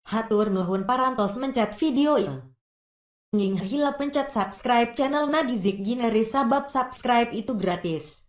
Hatur nuhun parantos mencet video ieu. Nging hila pencet subscribe channel na Deezic Gineriz, sabab subscribe itu gratis.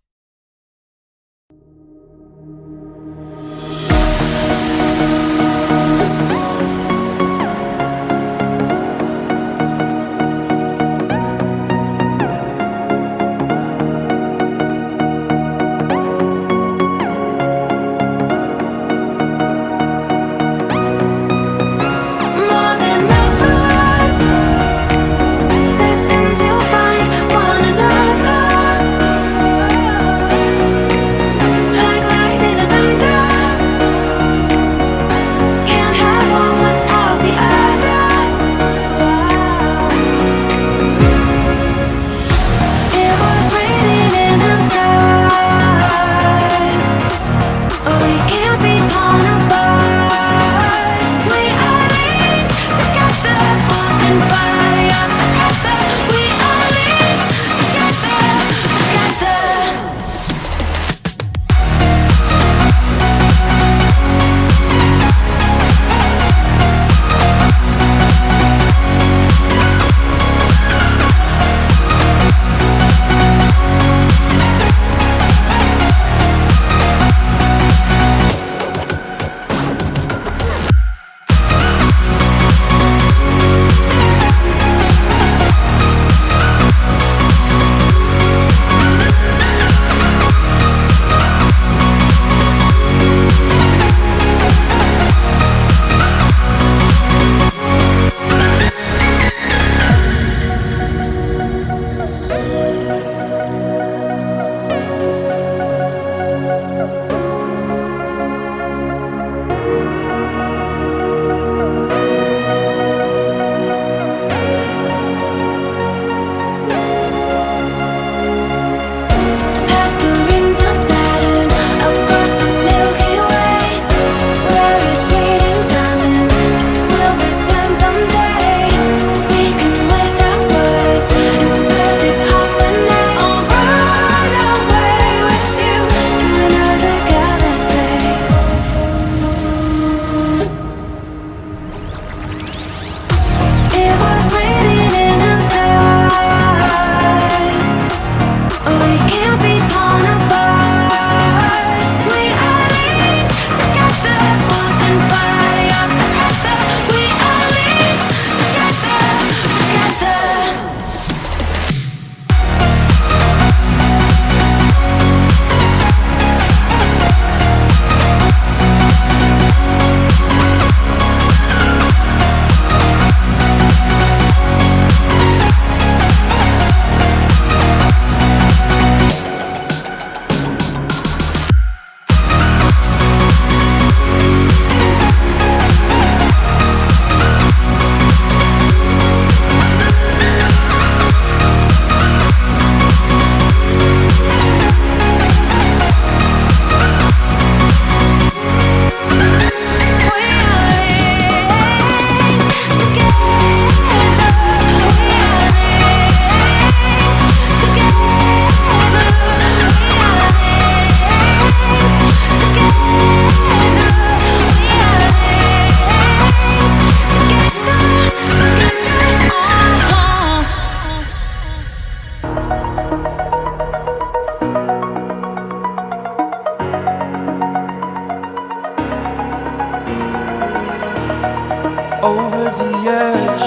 Over the edge,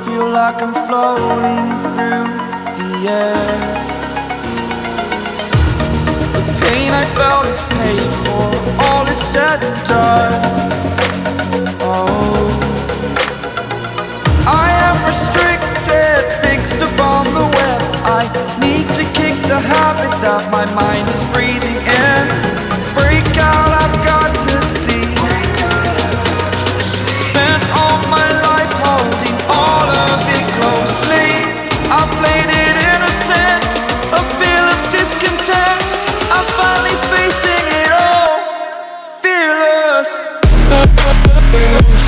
feel like I'm floating through the air. The pain I felt is paid for, all is said and done. Oh, I am restricted, fixed upon the web. I need to kick the habit that my mind is breathing in. Break out, I've got to see. Spent all my life holding all of it closely. I played it innocent, a feel of discontent. I'm finally facing it all, fearless. Fearless.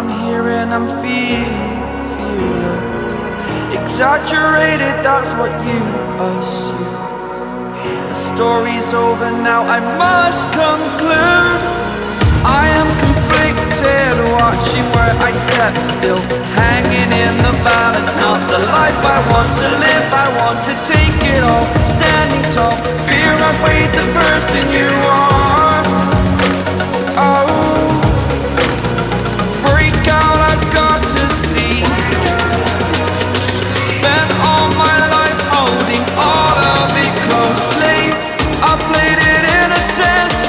I'm here and I'm fearless. Exaggerated, that's what you assume. The story's over now, I must conclude. I am conflicted, watching where I step still, hanging in the balance. Not the life I want to live, I want to take it all. Standing tall, fear I weighed the person you are. Oh, break out, I've got to see. Spent all my life holding all of it closely. I played it innocent,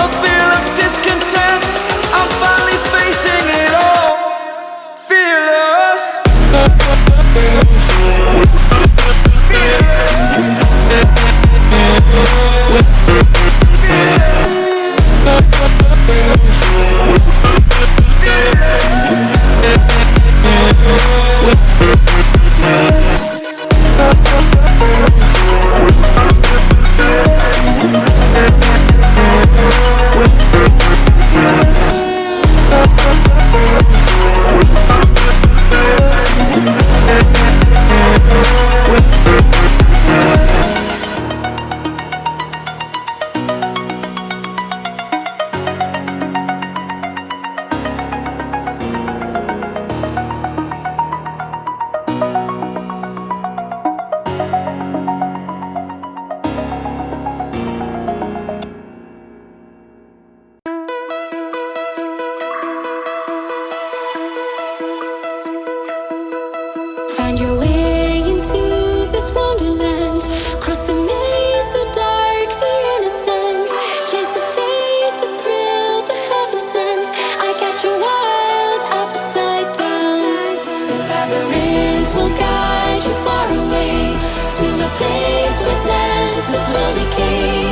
a feel of discontent. I'm finally facing it all, fearless. Find your way into this wonderland. Cross the maze, the dark, the innocent. Chase the fate, the thrill, the heaven sent. I got you wild, upside down. The labyrinth will guide you far away to a place where senses will decay.